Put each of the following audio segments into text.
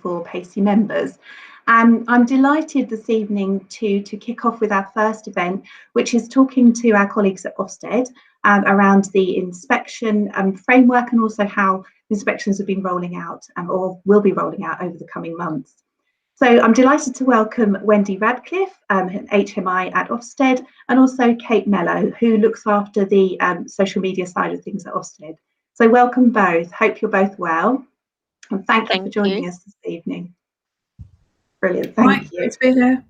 for PACEY members. I'm delighted this evening to kick off with our first event, which is talking to our colleagues at Ofsted around the inspection framework and also how inspections have been rolling out or will be rolling out over the coming months. So I'm delighted to welcome Wendy Radcliffe, HMI at Ofsted, and also Kate Mello, who looks after the social media side of things at Ofsted. So welcome both. Hope you're both well. And thank you for joining us this evening. Brilliant, thank you. Great to be here.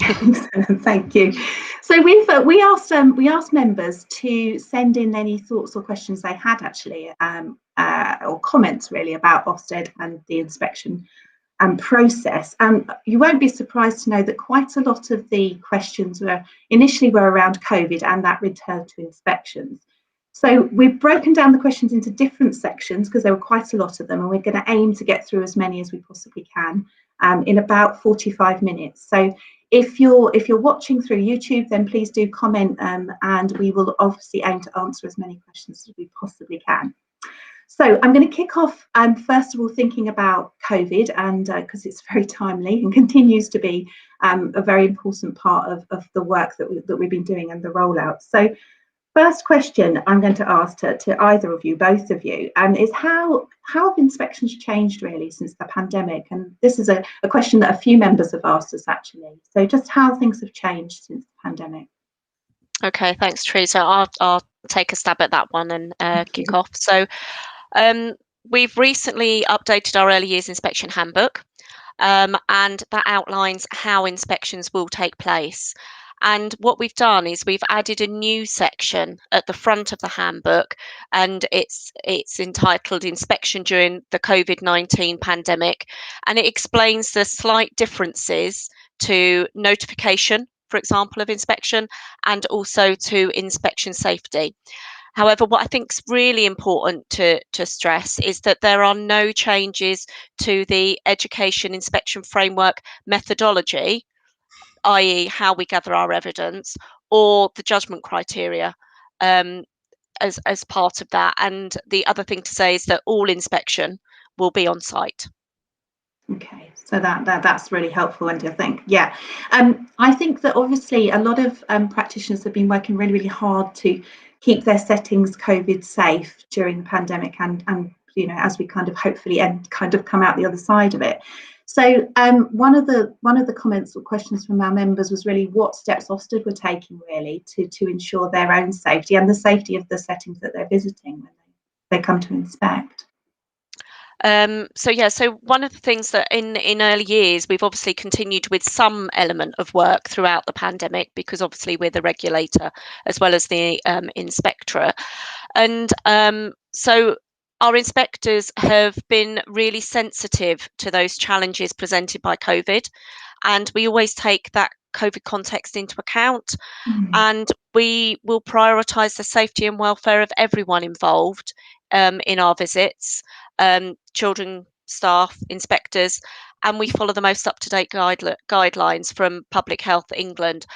Excellent, thank you. So we asked members to send in any thoughts or questions they had actually, or comments really about Ofsted and the inspection process. You won't be surprised to know that quite a lot of the questions were around COVID and that return to inspections. So we've broken down the questions into different sections because there were quite a lot of them, and we're going to aim to get through as many as we possibly can in about 45 minutes. So if you're watching through YouTube, then please do comment, and we will obviously aim to answer as many questions as we possibly can. So I'm going to kick off first of all thinking about COVID, and because it's very timely and continues to be a very important part of the work that we've been doing and the rollout. So first question I'm going to ask to either of you, both of you, is how have inspections changed really since the pandemic? And this is a question that a few members have asked us actually. So just how things have changed since the pandemic. Okay, thanks, Teresa. I'll take a stab at that one and kick off. So we've recently updated our early years inspection handbook, and that outlines how inspections will take place. And what we've done is we've added a new section at the front of the handbook, and it's entitled Inspection During the COVID-19 Pandemic, and it explains the slight differences to notification, for example, of inspection, and also to inspection safety. However, what I think is really important to stress is that there are no changes to the education inspection framework methodology, i.e. how we gather our evidence, or the judgment criteria as part of that. And the other thing to say is that all inspection will be on site. Okay, so that's really helpful, Wendy, I think. Yeah, I think that obviously a lot of practitioners have been working really, really hard to keep their settings COVID safe during the pandemic, and you know, as we kind of hopefully come out the other side of it. So one of the comments or questions from our members was really what steps Ofsted were taking really to ensure their own safety and the safety of the settings that they're visiting when they come to inspect. So one of the things that in early years we've obviously continued with some element of work throughout the pandemic, because obviously we're the regulator as well as the inspectorate, and so our inspectors have been really sensitive to those challenges presented by COVID, and we always take that COVID context into account, and we will prioritise the safety and welfare of everyone involved in our visits, children, staff, inspectors, and we follow the most up-to-date guidelines from Public Health England.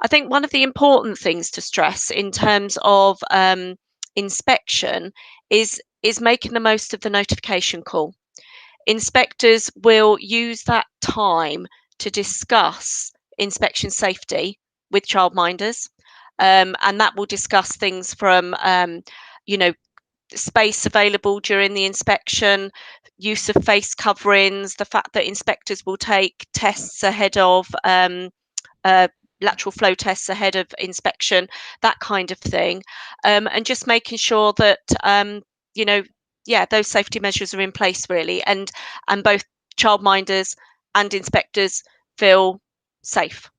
I think one of the important things to stress in terms of inspection is making the most of the notification call. Inspectors will use that time to discuss inspection safety with childminders, and that will discuss things from space available during the inspection, use of face coverings, the fact that inspectors will take tests ahead of lateral flow tests ahead of inspection, that kind of thing, and just making sure that those safety measures are in place really, and both childminders and inspectors feel safe.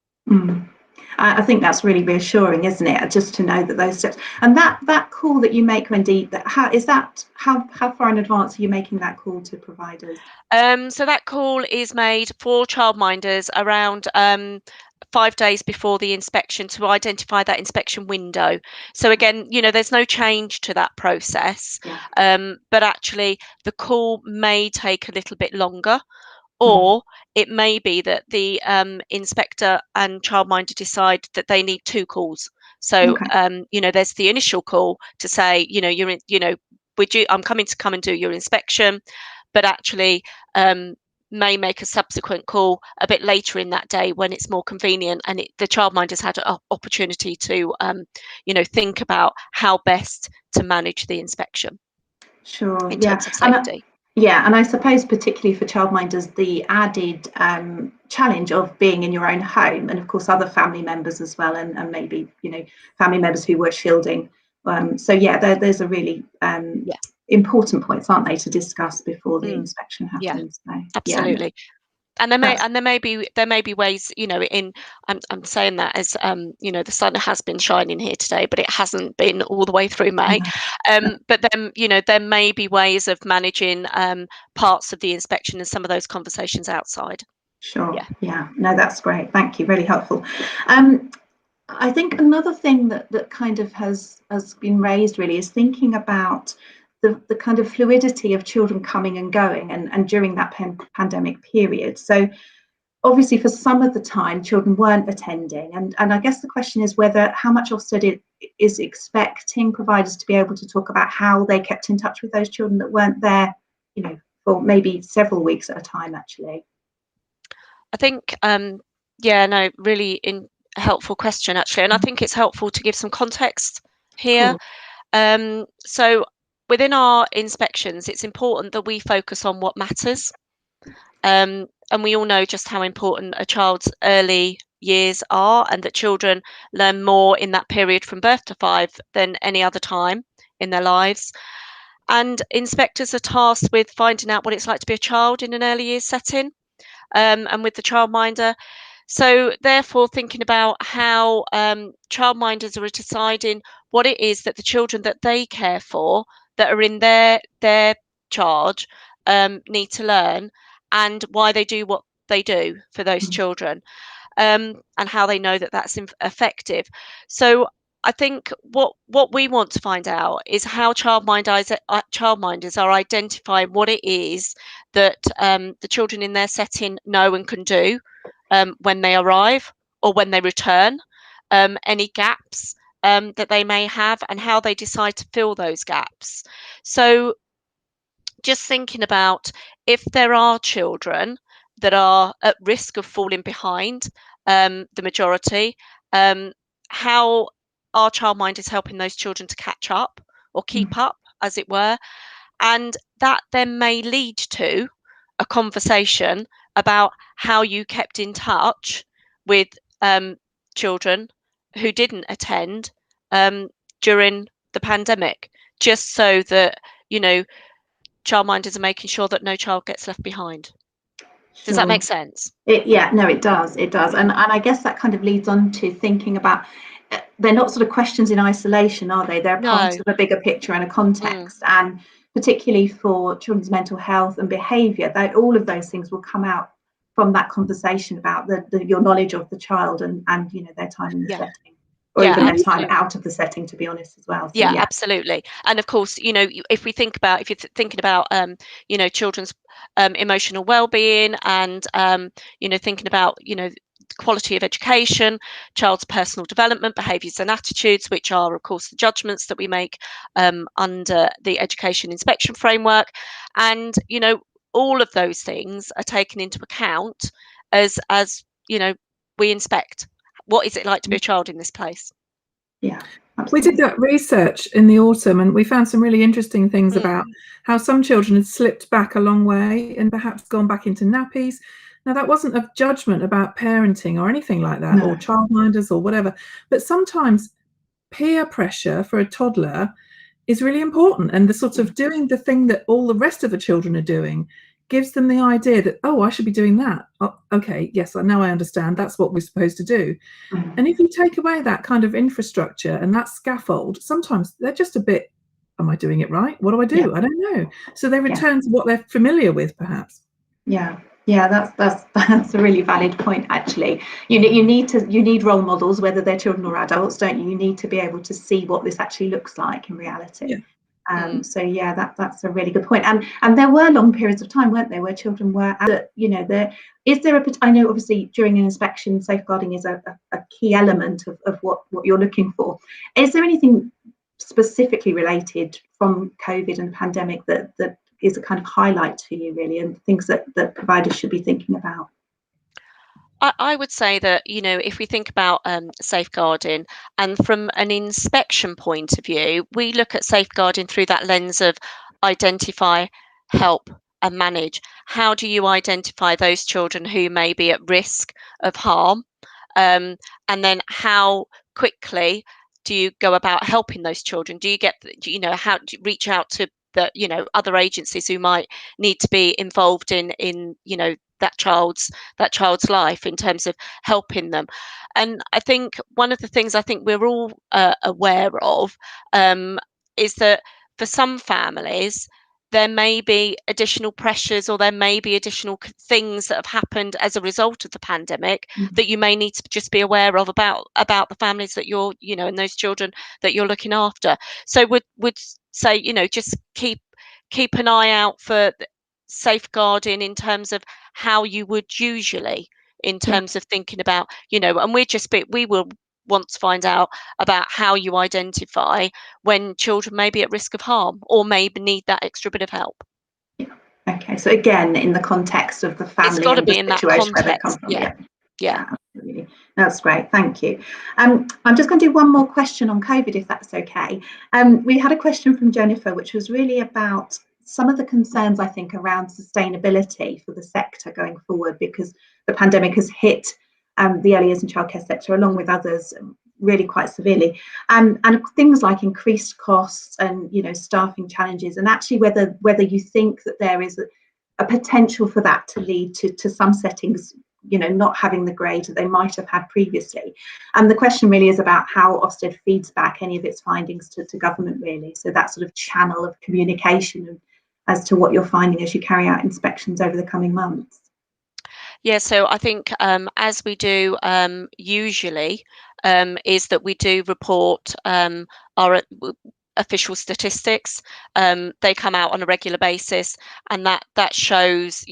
I think that's really reassuring, isn't it? Just to know that those steps and that call that you make, Wendy, how far in advance are you making that call to providers? So that call is made for childminders around 5 days before the inspection to identify that inspection window. So again, there's no change to that process, but actually the call may take a little bit longer, or it may be that the inspector and childminder decide that they need 2 calls. So there's the initial call to say, I'm coming to come and do your inspection, but actually may make a subsequent call a bit later in that day when it's more convenient, and the childminder's had an opportunity to, think about how best to manage the inspection Sure, in yeah. terms of safety. And I suppose particularly for childminders, the added challenge of being in your own home, and of course other family members as well, and maybe family members who were shielding. So yeah, there's a really important points, aren't they, to discuss before the inspection happens. Yeah, so, absolutely. And there may be ways, I'm saying that as the sun has been shining here today, but it hasn't been all the way through May. But then there may be ways of managing parts of the inspection and some of those conversations outside. Sure. Yeah. No, that's great. Thank you. Really helpful. I think another thing that kind of has been raised really is thinking about the kind of fluidity of children coming and going and during that pandemic period. So obviously for some of the time children weren't attending, and I guess the question is whether how much Ofsted is expecting providers to be able to talk about how they kept in touch with those children that weren't there, for maybe several weeks at a time actually. I think really helpful question actually, and I think it's helpful to give some context here. Cool. So within our inspections, it's important that we focus on what matters. And we all know just how important a child's early years are, and that children learn more in that period from birth to 5 than any other time in their lives. And inspectors are tasked with finding out what it's like to be a child in an early years setting, and with the childminder. So therefore, thinking about how childminders are deciding what it is that the children that they care for, that are in their charge, need to learn, and why they do what they do for those children, and how they know that that's effective. So I think what we want to find out is how childminders are identifying what it is that the children in their setting know and can do when they arrive or when they return, any gaps that they may have, and how they decide to fill those gaps. So just thinking about if there are children that are at risk of falling behind the majority, how our childminder is helping those children to catch up or keep up, as it were. And that then may lead to a conversation about how you kept in touch with children who didn't attend during the pandemic, just so that childminders are making sure that no child gets left behind. Does that make sense? No, it does. And I guess that kind of leads on to thinking about, they're not sort of questions in isolation, are they? They're part of a bigger picture and a context. And particularly for children's mental health and behaviour, all of those things will come out from that conversation about your knowledge of the child and their time in the setting. Or even their time out of the setting, to be honest, as well. So, absolutely. And of course, if you're thinking about children's emotional well-being, and thinking about quality of education, child's personal development, behaviours and attitudes, which are of course the judgments that we make under the education inspection framework, and all of those things are taken into account as we inspect. What is it like to be a child in this place? Yeah, absolutely. We did that research in the autumn, and we found some really interesting things about how some children had slipped back a long way and perhaps gone back into nappies. Now, that wasn't a judgment about parenting or anything like that, or childminders or whatever, but sometimes peer pressure for a toddler is really important, and the sort of doing the thing that all the rest of the children are doing gives them the idea that, oh, I should be doing that. Oh, okay, yes, now I understand. That's what we're supposed to do. And if you take away that kind of infrastructure and that scaffold, sometimes they're just a bit, am I doing it right? What do I do? I don't know. So they return to what they're familiar with, perhaps. Yeah, that's a really valid point, actually. You need role models, whether they're children or adults, don't you? You need to be able to see what this actually looks like in reality. So that's a really good point. And there were long periods of time, weren't there, where children were I know obviously during an inspection, safeguarding is a key element of what you're looking for. Is there anything specifically related from COVID and the pandemic that is a kind of highlight to you, really, and things that providers should be thinking about? I would say that, if we think about safeguarding, and from an inspection point of view, we look at safeguarding through that lens of identify, help, and manage. How do you identify those children who may be at risk of harm? And then how quickly do you go about helping those children? Do you how do you reach out to the, other agencies who might need to be involved in that child's life in terms of helping them? And I think one of the things I think we're all aware of, is that for some families there may be additional pressures, or there may be additional things that have happened as a result of the pandemic that you may need to just be aware of about the families that you're, and those children that you're looking after. So would say, just keep an eye out for safeguarding in terms of how you would usually, in terms of thinking about, and we will want to find out about how you identify when children may be at risk of harm or may need that extra bit of help. Okay, so again, in the context of the family, it's got to and be the in that situation where they context. come from. Yeah. Absolutely. That's great. Thank you. I'm just going to do one more question on COVID, if that's okay. We had a question from Jennifer, which was really about some of the concerns, I think, around sustainability for the sector going forward, because the pandemic has hit the early years and childcare sector, along with others, really quite severely, and things like increased costs and staffing challenges, and actually whether you think that there is a potential for that to lead to some settings not having the grade that they might have had previously. And the question really is about how Ofsted feeds back any of its findings to government, really. So that sort of channel of communication as to what you're finding as you carry out inspections over the coming months. Yeah, so I think as we do usually, is that we do report our official statistics. They come out on a regular basis, and that shows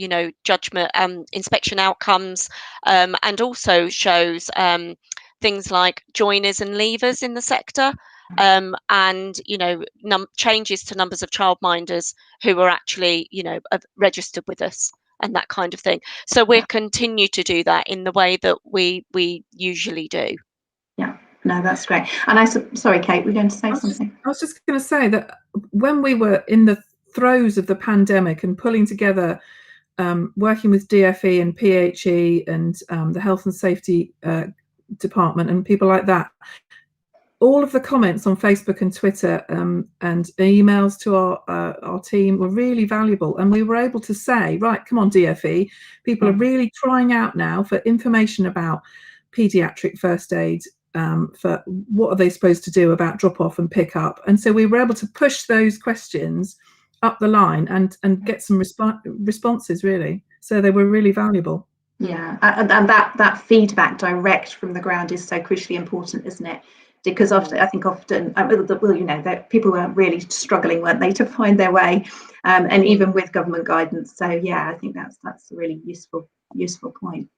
judgment, inspection outcomes, and also shows things like joiners and leavers in the sector, and changes to numbers of childminders who are actually registered with us, and that kind of thing. So we'll continue to do that in the way that we usually do. Yeah, no, that's great. And sorry, Kate, we're going to say something. I was just going to say that when we were in the throes of the pandemic and pulling together, working with DfE and PACEY and the health and safety department and people like that, all of the comments on Facebook and Twitter and emails to our team were really valuable, and we were able to say, right, come on, DfE, people are really crying out now for information about paediatric first aid, for what are they supposed to do about drop off and pick up. And so we were able to push those questions up the line and get some responses, really. So they were really valuable. Yeah, and that feedback direct from the ground is so crucially important, isn't it? Because often, that people were really struggling, weren't they, to find their way, and even with government guidance. So yeah, I think that's a really useful point.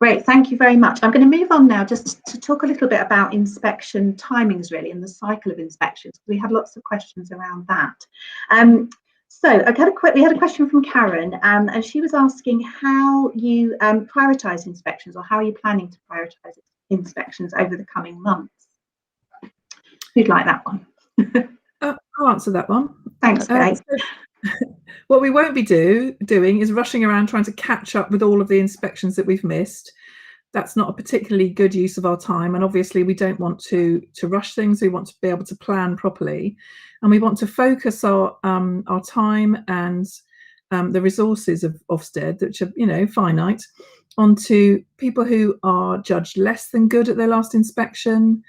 Great, thank you very much. I'm going to move on now just to talk a little bit about inspection timings, really, and the cycle of inspections. We had lots of questions around that. So we had a question from Karen, and she was asking how you prioritise inspections, or how are you planning to prioritise inspections over the coming months? Who'd like that one? I'll answer that one. Thanks, Kate. What we won't be doing is rushing around trying to catch up with all of the inspections that we've missed. That's not a particularly good use of our time, and obviously we don't want to rush things. We want to be able to plan properly, and we want to focus our time and the resources of Ofsted, which are finite, onto people who are judged less than good at their last inspection,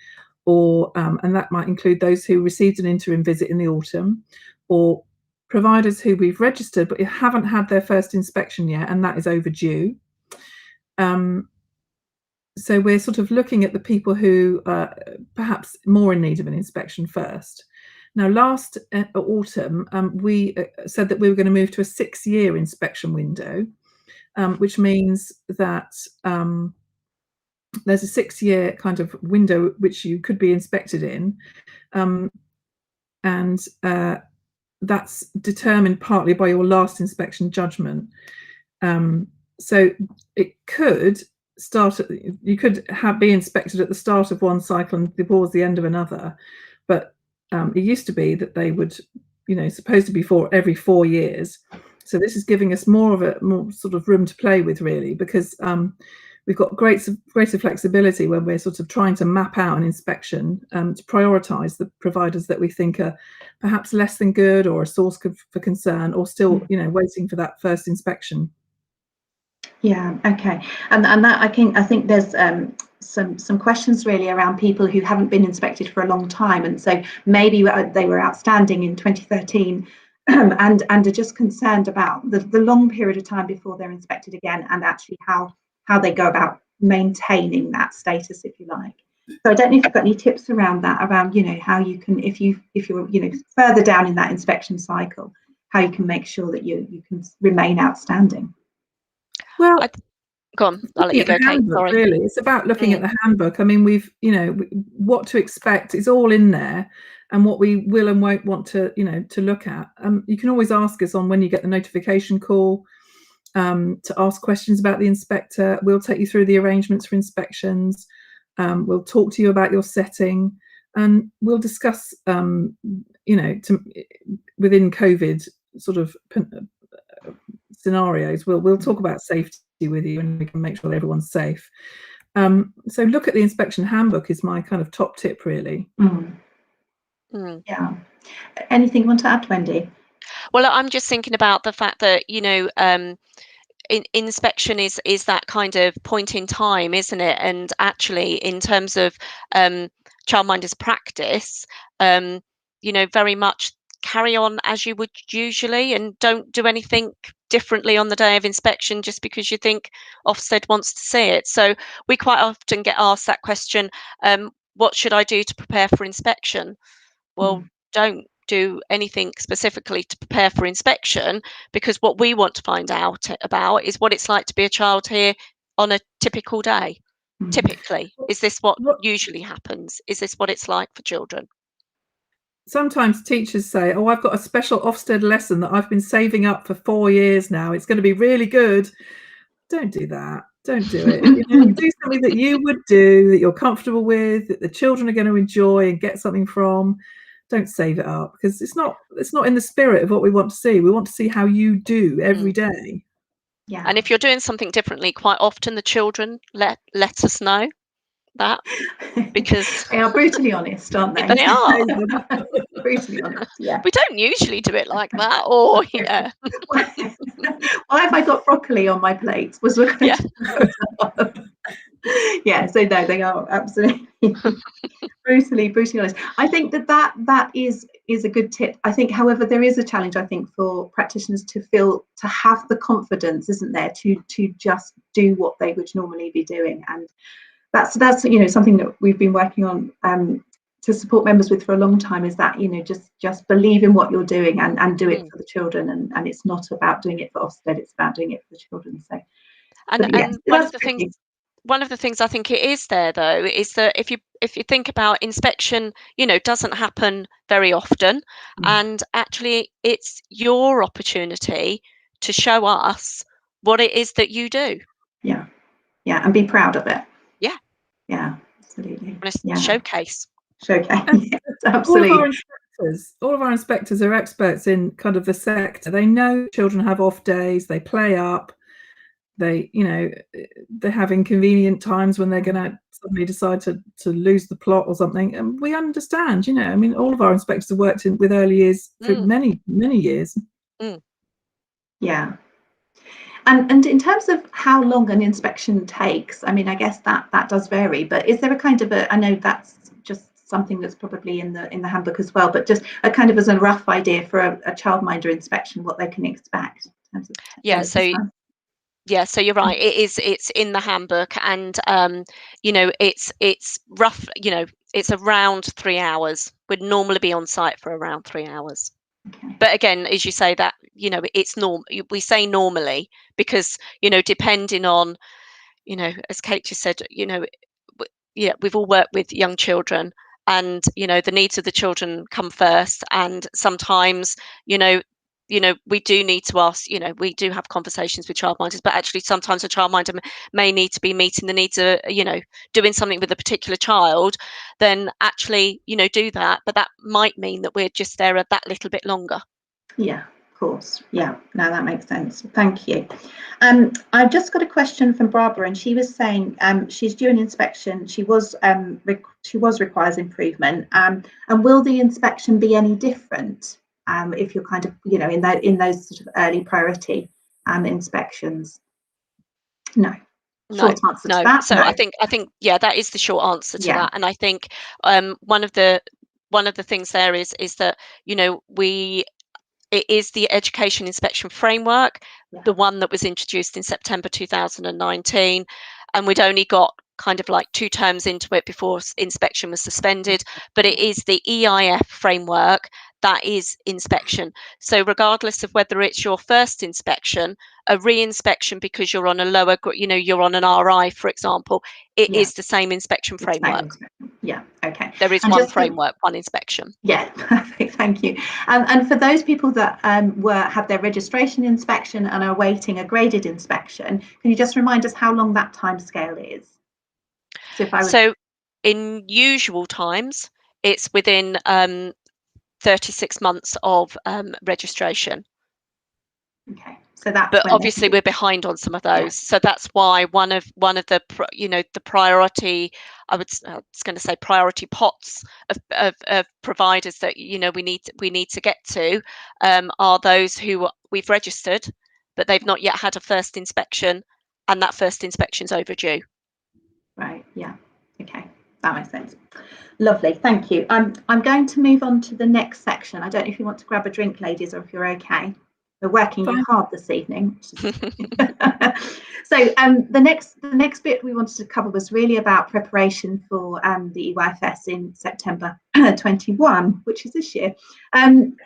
or and that might include those who received an interim visit in the autumn, or providers who we've registered but haven't had their first inspection yet, and that is overdue. So we're sort of looking at the people who are perhaps more in need of an inspection first. Now, last autumn, we said that we were going to move to a 6-year inspection window, which means that there's a 6-year kind of window which you could be inspected in, and that's determined partly by your last inspection judgment. So it could start, you could be inspected at the start of one cycle and towards the end of another, but it used to be that they would, supposed to be every 4 years. So this is giving us more sort of room to play with, really, because we've got greater flexibility when we're sort of trying to map out an inspection to prioritise the providers that we think are perhaps less than good or a source for concern, or still, waiting for that first inspection. Yeah. Okay. And that I think there's some questions really around people who haven't been inspected for a long time, and so maybe they were outstanding in 2013. And are just concerned about the long period of time before they're inspected again, and actually how they go about maintaining that status, if you like. So I don't know if you've got any tips around that, around how you can, if you're further down in that inspection cycle, how you can make sure that you can remain outstanding. Well, go on, I'll let you go, Kate. Sorry. Really, it's about looking at the handbook. I mean, we've, what to expect is all in there, and what we will and won't want to, to look at. You can always ask us on when you get the notification call to ask questions about the inspector. We'll take you through the arrangements for inspections. We'll talk to you about your setting, and we'll discuss, within COVID sort of scenarios, we'll talk about safety with you, and we can make sure that everyone's safe. So look at the inspection handbook is my kind of top tip, really. Yeah. Anything you want to add, Wendy? Well, I'm just thinking about the fact that inspection is that kind of point in time, isn't it? And actually, in terms of childminders practice, very much carry on as you would usually, and don't do anything differently on the day of inspection just because you think Ofsted wants to see it. So we quite often get asked that question, what should I do to prepare for inspection? Well, don't do anything specifically to prepare for inspection, because what we want to find out about is what it's like to be a child here on a typical day. Typically, is this what usually happens? Is this what it's like for children? Sometimes teachers say, oh, I've got a special Ofsted lesson that I've been saving up for 4 years now. It's going to be really good. Don't do that. Don't do it. Do something that you would do, that you're comfortable with, that the children are going to enjoy and get something from. Don't save it up, because it's not in the spirit of what we want to see. We want to see how you do every day. Yeah. And if you're doing something differently, quite often the children let us know that, because they are brutally honest, aren't they? They are. Brutally honest. Yeah. We don't usually do it like that, or yeah. Why have I got broccoli on my plate? Was Yeah. Yeah. So no, they are absolutely brutally honest. I think that is a good tip. I think, however, there is a challenge, I think, for practitioners to have the confidence, isn't there, to just do what they would normally be doing. And that's something that we've been working on to support members with for a long time, is that just believe in what you're doing and do it for the children, and it's not about doing it for Ofsted, it's about doing it for the children. So and one of the things I think it is there, though, is that if you think about inspection, doesn't happen very often, and actually it's your opportunity to show us what it is that you do. Yeah, and be proud of it. Yeah, absolutely. Showcase. Yes, absolutely. All of our inspectors are experts in kind of the sector. They know children have off days, they play up, they have inconvenient times when they're going to suddenly decide to lose the plot or something, and we understand. I mean, all of our inspectors have worked with early years for many years. Yeah. And in terms of how long an inspection takes, I mean, I guess that does vary, but is there a kind of I know that's just something that's probably in the handbook as well, but just a kind of as a rough idea for a childminder inspection, what they can expect in terms of so you're right, it's in the handbook, and it's rough, it's around 3 hours. We'd normally be on site for around 3 hours. Okay. But again, as you say, that it's we say normally because depending on as Kate just said, we've all worked with young children, and the needs of the children come first. And sometimes we do need to ask, we do have conversations with childminders, but actually sometimes a childminder may need to be meeting the needs of, doing something with a particular child, then actually, do that. But that might mean that we're just there a that little bit longer. Yeah, of course. Yeah, no, that makes sense. Thank you. I've just got a question from Barbara, and she was saying she's due an inspection. She requires improvement. And will the inspection be any different if you're kind of, in those sort of early priority inspections? No. Short answer to that. So no. I think yeah, that is the short answer to that. And I think one of the things there is that it is the education inspection framework, the one that was introduced in September 2019, and we'd only got kind of like 2 terms into it before inspection was suspended. But it is the EIF framework that is inspection. So regardless of whether it's your first inspection, a re-inspection because you're on a lower, you're on an RI, for example, it is the same inspection framework. Yeah, okay. There is one framework, one inspection. Yeah, perfect, thank you. And for those people that have their registration inspection and are awaiting a graded inspection, can you just remind us how long that timescale is? So in usual times, it's within 36 months of registration. Okay, so that's. But obviously we're behind on some of those. Yeah. So that's why one of the the priority, I was going to say priority pots of providers that we need to get to are those who we've registered, but they've not yet had a first inspection, and that first inspection's overdue. Right. Yeah. Okay. That makes sense. Lovely. Thank you. I'm going to move on to the next section. I don't know if you want to grab a drink, ladies, or if you're okay. We're working hard this evening. So the next bit we wanted to cover was really about preparation for the EYFS in September 21, which is this year. And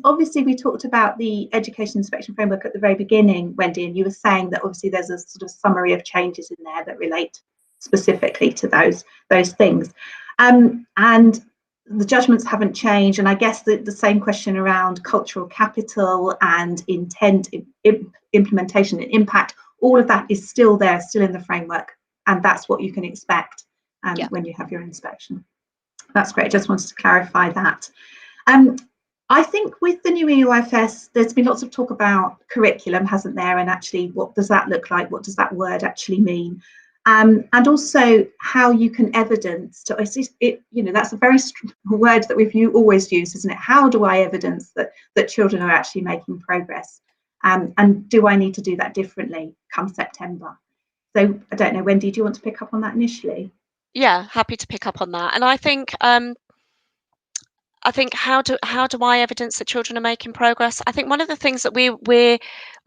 obviously we talked about the education inspection framework at the very beginning, Wendy, and you were saying that obviously there's a sort of summary of changes in there that relate specifically to those things. And the judgments haven't changed, and I guess the same question around cultural capital and intent, implementation and impact, all of that is still there, still in the framework, and that's what you can expect when you have your inspection. That's great. I just wanted to clarify that. I think with the new EYFS, there's been lots of talk about curriculum, hasn't there? And actually, what does that look like? What does that word actually mean? And also how you can evidence to it, that's a very strong word that we've always used, isn't it? How do I evidence that children are actually making progress? And do I need to do that differently come September? So I don't know, Wendy, do you want to pick up on that initially? Yeah, happy to pick up on that. And I think how do I evidence that children are making progress? I think one of the things that we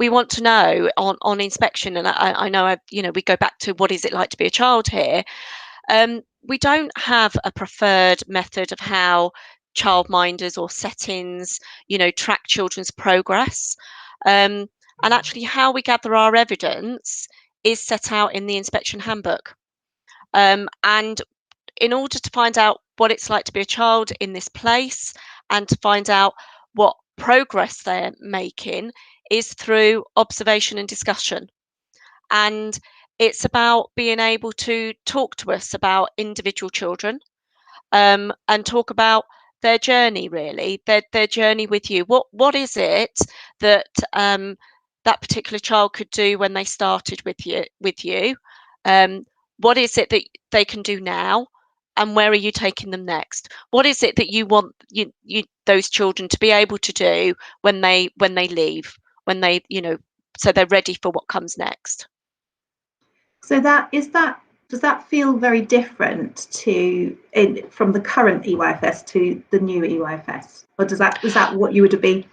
want to know on inspection, and I know we go back to what is it like to be a child here. We don't have a preferred method of how childminders or settings track children's progress, and actually how we gather our evidence is set out in the inspection handbook, and in order to find out what it's like to be a child in this place and to find out what progress they're making is through observation and discussion. And it's about being able to talk to us about individual children and talk about their journey, really, their journey with you. What is it that that particular child could do when they started with you? What is it that they can do now? And where are you taking them next? What is it that you want those children to be able to do when they leave, when they so they're ready for what comes next? So does that feel very different from the current EYFS to the new EYFS, or is that what you would be?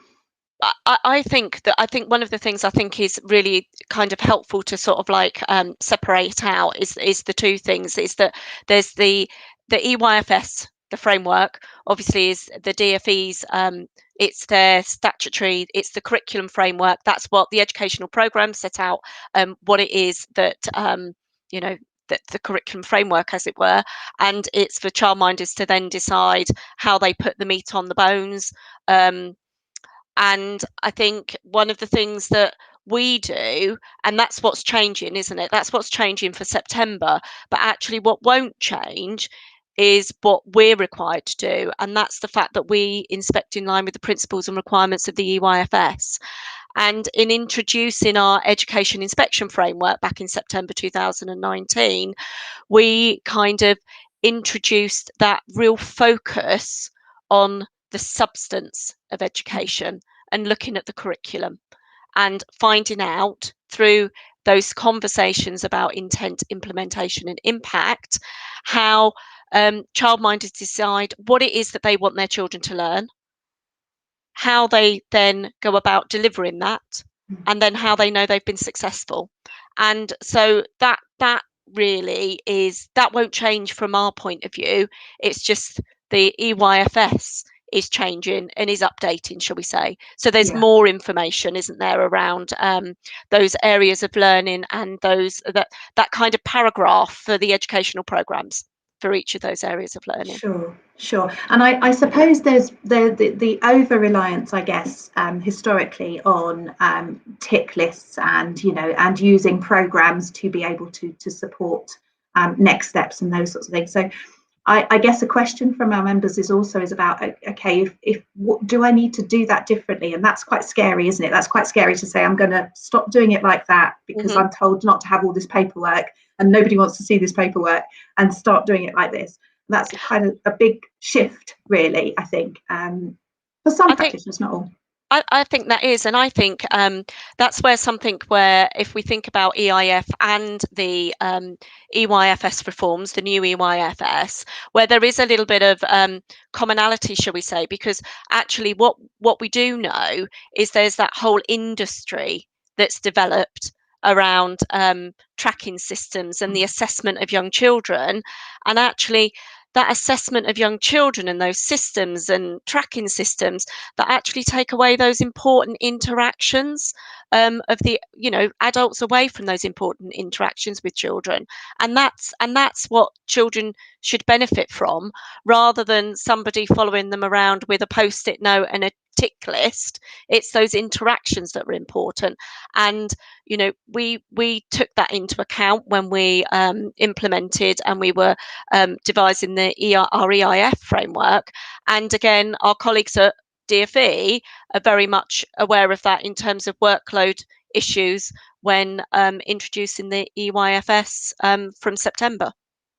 I think one of the things I think is really kind of helpful to sort of like separate out is the two things. Is that there's the EYFS, the framework, obviously is the DfE's. It's their statutory. It's the curriculum framework. That's what the educational program set out. What it is that the curriculum framework, as it were, and it's for childminders to then decide how they put the meat on the bones. And I think one of the things that we do, and that's what's changing, isn't it? That's what's changing for September. But actually, what won't change is what we're required to do. And that's the fact that we inspect in line with the principles and requirements of the EYFS. And in introducing our education inspection framework back in September 2019, we kind of introduced that real focus on the substance of education and looking at the curriculum and finding out through those conversations about intent, implementation and impact how childminders decide what it is that they want their children to learn, how they then go about delivering that, and then how they know they've been successful. And so that really is, that won't change from our point of view. It's just the EYFS is changing and is updating, shall we say. So there's more information, isn't there, around those areas of learning and those that kind of paragraph for the educational programs for each of those areas of learning. Sure. And I suppose there's the over reliance, I guess, historically on tick lists and, you know, and using programs to be able to support next steps and those sorts of things. So I guess a question from our members is about, okay, if what, do I need to do that differently? And that's quite scary, isn't it? That's quite scary to say, I'm going to stop doing it like that because I'm told not to have all this paperwork and nobody wants to see this paperwork, and start doing it like this. That's kind of a big shift, really, I think, for some practitioners, not all. I think that is, and I think that's where something where if we think about EIF and the EYFS reforms, the new EYFS, where there is a little bit of commonality, shall we say, because actually what we do know is there's that whole industry that's developed around tracking systems and the assessment of young children, and actually that assessment of young children and those systems and tracking systems that actually take away those important interactions of the, you know, adults away from those important interactions with children. And that's what children should benefit from, rather than somebody following them around with a post-it note and a tick list. It's those interactions that are important. And you know, we took that into account when we implemented and we were devising the our EIF framework. And again, our colleagues at DfE are very much aware of that in terms of workload issues when introducing the EYFS from September,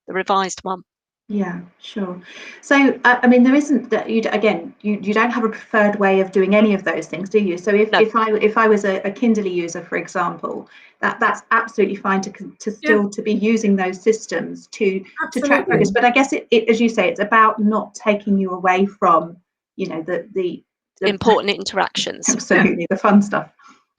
the revised one. Yeah, sure. So, I mean, there isn't that you don't have a preferred way of doing any of those things, do you? So if I was a Kinderly user, for example, that's absolutely fine to be using those systems to track progress. But I guess it as you say, it's about not taking you away from, you know, the important interactions. Absolutely, the fun stuff.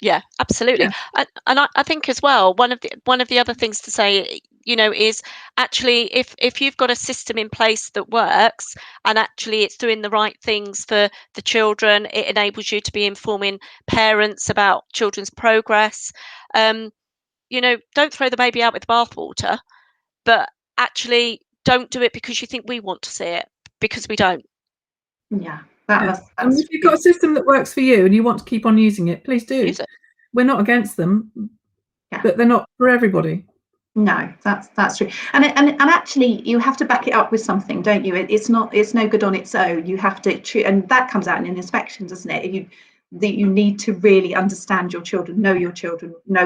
Yeah, absolutely. Yeah. And I think as well, one of the other things to say, you know, is actually if you've got a system in place that works and actually it's doing the right things for the children, it enables you to be informing parents about children's progress. You know, don't throw the baby out with the bathwater, but actually don't do it because you think we want to see it, because we don't. Yeah. And if you've got a system that works for you and you want to keep on using it, please do. Use it. We're not against them, but they're not for everybody. No, that's true. And actually, you have to back it up with something, don't you? It's no good on its own. You have to, and that comes out in an inspection, doesn't it? You need to really understand your children, know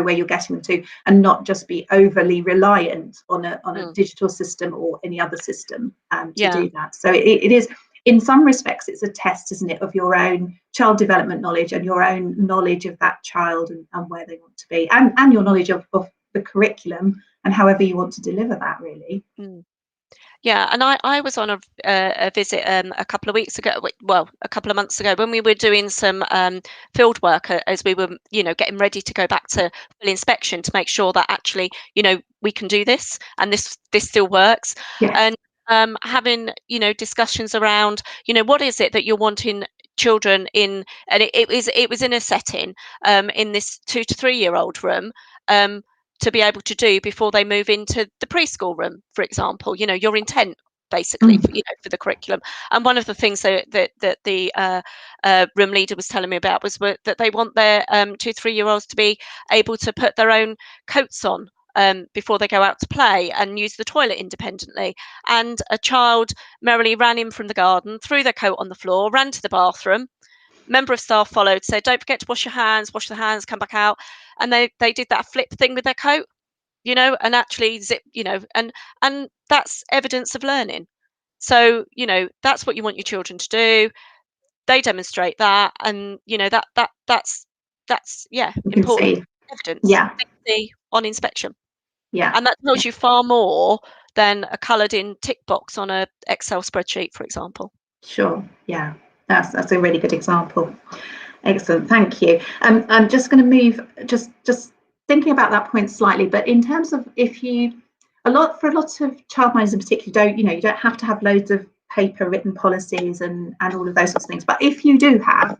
where you're getting them to, and not just be overly reliant on a digital system or any other system to do that. So it is. In some respects, it's a test, isn't it, of your own child development knowledge and your own knowledge of that child and where they want to be, and your knowledge of the curriculum and however you want to deliver that, really. Yeah, and I was on a visit a couple of weeks ago, well, a couple of months ago, when we were doing some field work as we were, you know, getting ready to go back to full inspection to make sure that actually, you know, we can do this and this still works. Yes. And having, you know, discussions around, you know, what is it that you're wanting children in, and it was in a setting in this 2 to 3 year old room to be able to do before they move into the preschool room, for example. Your intent basically for the curriculum. And one of the things that the room leader was telling me about was that they want their 2-3-year-olds to be able to put their own coats on before they go out to play and use the toilet independently. And a child merrily ran in from the garden, threw their coat on the floor, ran to the bathroom. Member of staff followed, said, "Don't forget to wash your hands, wash the hands, come back out." And they did that flip thing with their coat, and actually zip, and that's evidence of learning. So, that's what you want your children to do. They demonstrate that, and that's important evidence. Yeah. On inspection. Yeah. And that tells you far more than a coloured in tick box on a Excel spreadsheet, for example. Sure. Yeah. That's a really good example. Excellent. Thank you. I'm just going to move, just thinking about that point slightly, but in terms of for a lot of childminders in particular, you don't have to have loads of paper written policies and all of those sorts of things. But if you do have,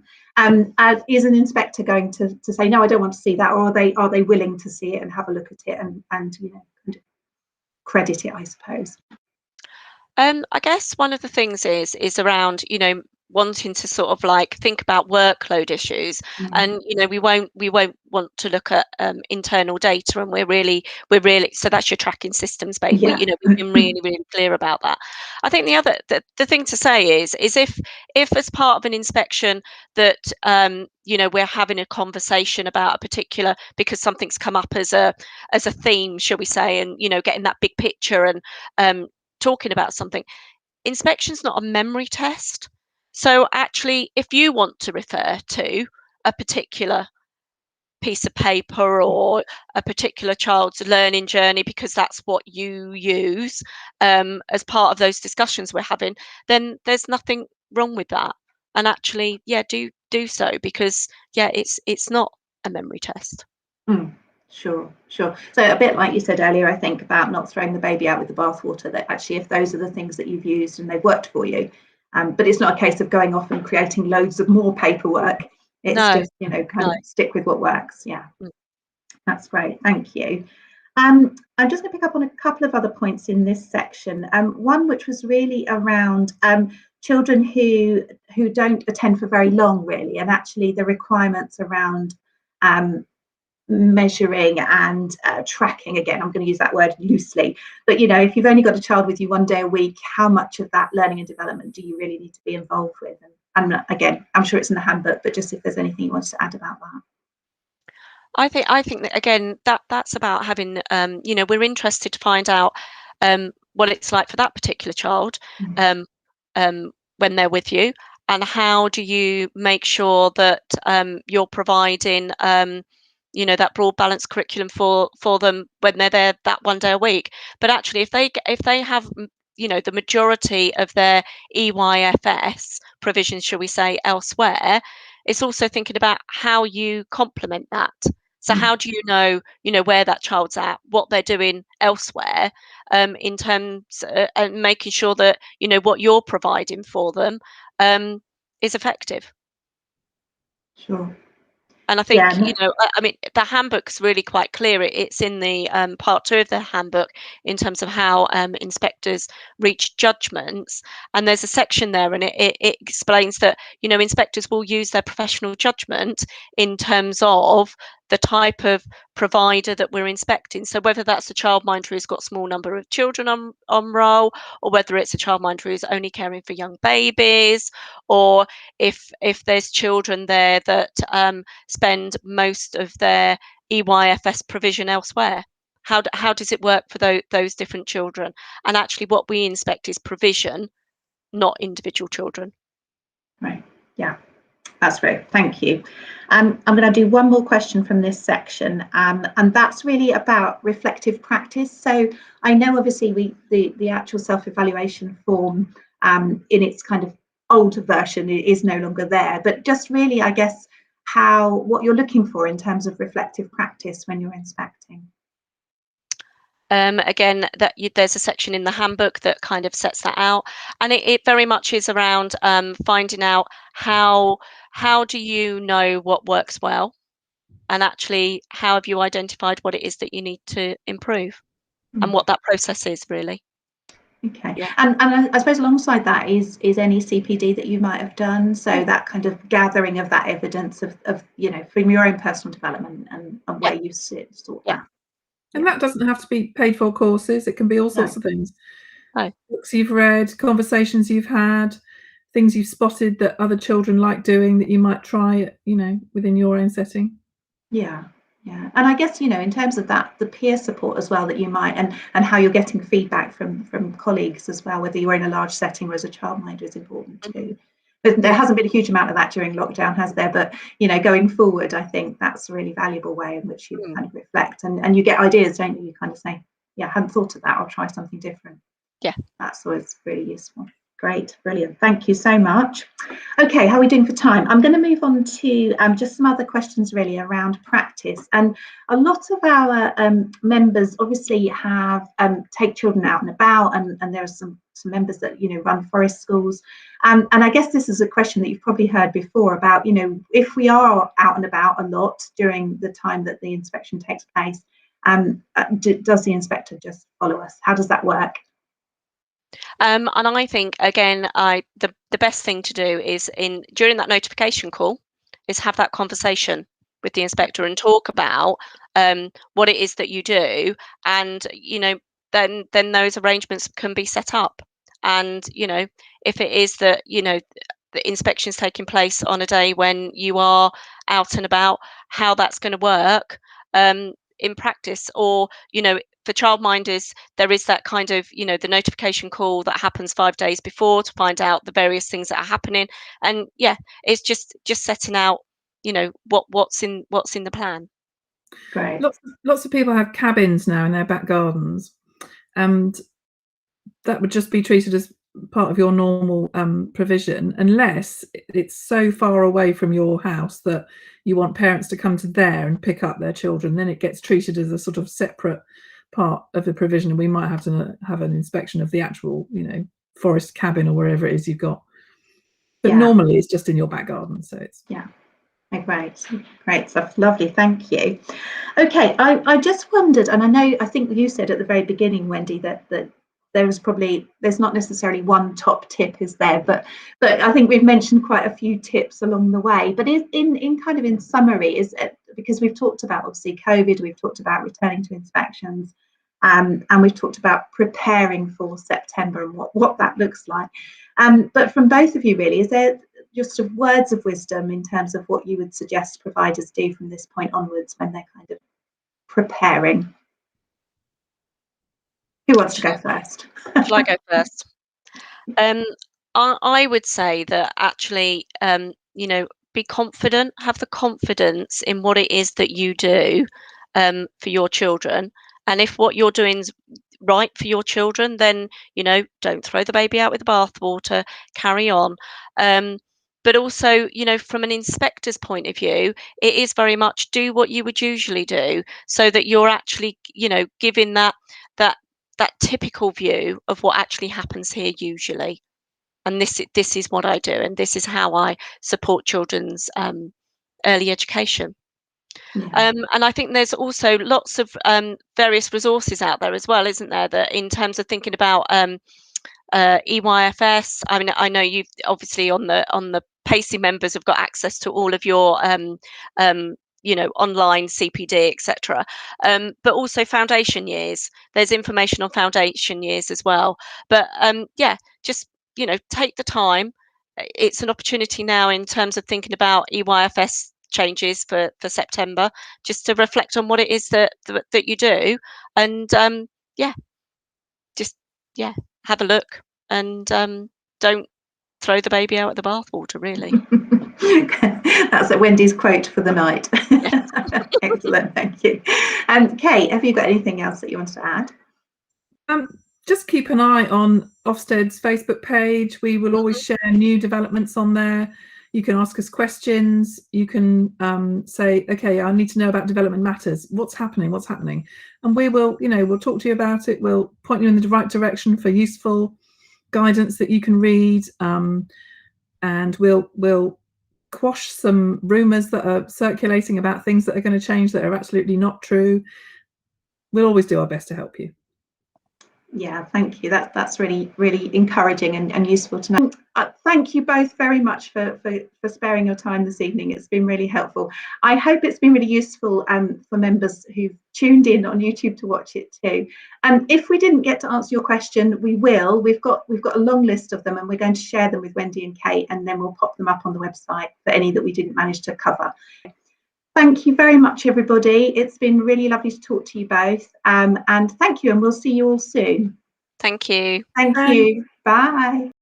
is an inspector going to say, no, I don't want to see that, or are they willing to see it and have a look at it and kind of credit it, I suppose? I guess one of the things is around, wanting to sort of like think about workload issues. And we won't want to look at internal data, and we're really so that's your tracking systems base. We've been really clear about that. I think the thing to say is if as part of an inspection that we're having a conversation about a particular, because something's come up as a theme, shall we say, and getting that big picture and talking about something. Inspection's not a memory test. So actually, if you want to refer to a particular piece of paper or a particular child's learning journey, because that's what you use as part of those discussions we're having, then there's nothing wrong with that. And actually, do so, because it's not a memory test. Sure. So a bit like you said earlier, I think, about not throwing the baby out with the bathwater, that actually if those are the things that you've used and they've worked for you, but it's not a case of going off and creating loads of more paperwork. It's just, kind of stick with what works. Yeah. That's great. Thank you. I'm just going to pick up on a couple of other points in this section. One which was really around children who don't attend for very long, really, and actually the requirements around measuring and tracking. Again, I'm going to use that word loosely, but if you've only got a child with you one day a week, how much of that learning and development do you really need to be involved with? And again, I'm sure it's in the handbook, but just if there's anything you wanted to add about that. I think that, again, that's about having we're interested to find out what it's like for that particular child when they're with you, and how do you make sure that you're providing that broad balanced curriculum for them when they're there that one day a week. But actually, if they have the majority of their EYFS provisions, shall we say, elsewhere, it's also thinking about how you complement that. So how do you know where that child's at, what they're doing elsewhere, in terms and making sure that what you're providing for them is effective. Sure. And I think, I mean, the handbook's really quite clear. It's in the part 2 of the handbook in terms of how inspectors reach judgments. And there's a section there, and it explains that, inspectors will use their professional judgment in terms of the type of provider that we're inspecting. So whether that's a childminder who's got a small number of children on roll, or whether it's a childminder who's only caring for young babies, or if there's children there that spend most of their EYFS provision elsewhere. How does it work for those different children? And actually what we inspect is provision, not individual children. Right. Yeah. That's great. Thank you. I'm going to do one more question from this section, and that's really about reflective practice. So I know obviously the actual self-evaluation form in its kind of older version is no longer there, but just really, I guess, what you're looking for in terms of reflective practice when you're inspecting. Again, there's a section in the handbook that kind of sets that out, and it very much is around finding out how do you know what works well, and actually how have you identified what it is that you need to improve and what that process is really. Okay. Yeah. And I suppose alongside that is any CPD that you might have done, so that kind of gathering of that evidence of you know, from your own personal development and where you sort that. And that doesn't have to be paid for courses, it can be all sorts of things. Books you've read, conversations you've had, things you've spotted that other children like doing that you might try, you know, within your own setting. Yeah. And I guess, you know, in terms of that, the peer support as well that you might, and how you're getting feedback from colleagues as well, whether you're in a large setting or as a childminder, is important too. But there hasn't been a huge amount of that during lockdown, has there? But, you know, going forward, I think that's a really valuable way in which you kind of reflect and you get ideas, don't you? You kind of say, yeah, I hadn't thought of that, I'll try something different. Yeah. That's always really useful. Great, brilliant. Thank you so much. Okay, how are we doing for time? I'm going to move on to just some other questions really around practice. And a lot of our members obviously have take children out and about, and there are some members that, you know, run forest schools. And I guess this is a question that you've probably heard before about, you know, if we are out and about a lot during the time that the inspection takes place, does the inspector just follow us? How does that work? And I think again, the best thing to do is during that notification call is have that conversation with the inspector and talk about what it is that you do, and you know, then those arrangements can be set up. And you know, if it is that, you know, the inspection's taking place on a day when you are out and about, how that's going to work in practice. Or, you know, for childminders, there is that kind of, you know, the notification call that happens 5 days before to find out the various things that are happening. And yeah, it's just setting out, you know, what's in the plan. Great. Lots of people have cabins now in their back gardens, and that would just be treated as part of your normal provision, unless it's so far away from your house that you want parents to come to there and pick up their children. Then it gets treated as a sort of separate part of the provision, and we might have to have an inspection of the actual, you know, forest cabin or wherever it is you've got. But normally it's just in your back garden, so it's great stuff. Lovely, thank you. Okay, I just wondered, and I think you said at the very beginning, Wendy, that there's not necessarily one top tip, is there? But I think we've mentioned quite a few tips along the way. But in kind of in summary, is it, because we've talked about obviously COVID, we've talked about returning to inspections, and we've talked about preparing for September and what that looks like. But from both of you, really, is there just sort of words of wisdom in terms of what you would suggest providers do from this point onwards when they're kind of preparing? Who wants to go first? Shall I go first? I would say that actually, you know, be confident, have the confidence in what it is that you do for your children. And if what you're doing is right for your children, then, you know, don't throw the baby out with the bathwater, carry on. But also, you know, from an inspector's point of view, it is very much do what you would usually do, so that you're actually, you know, giving that typical view of what actually happens here usually. And this is what I do, and this is how I support children's early education. And I think there's also lots of various resources out there as well, isn't there, that in terms of thinking about EYFS. I mean, I know you've obviously on the PACEY members have got access to all of your you know, online CPD, etc. But also foundation years. There's information on foundation years as well. But yeah, just, you know, take the time. It's an opportunity now in terms of thinking about EYFS changes for September, just to reflect on what it is that you do, and yeah, just have a look, and don't throw the baby out with the bathwater, really. That's Wendy's quote for the night. Yes. Excellent, thank you. Kate, have you got anything else that you wanted to add? Just keep an eye on Ofsted's Facebook page. We will always share new developments on there. You can ask us questions. You can say, okay, I need to know about development matters. What's happening? And we will, you know, we'll talk to you about it. We'll point you in the right direction for useful guidance that you can read. And we'll quash some rumours that are circulating about things that are going to change that are absolutely not true. We'll always do our best to help you. Yeah, thank you. That's really, really encouraging and useful to know. Thank you both very much for sparing your time this evening. It's been really helpful. I hope it's been really useful for members who've tuned in on YouTube to watch it too. If we didn't get to answer your question, we will. We've got a long list of them, and we're going to share them with Wendy and Kate, and then we'll pop them up on the website for any that we didn't manage to cover. Thank you very much, everybody. It's been really lovely to talk to you both. And thank you, and we'll see you all soon. Thank you. Thank you. Bye.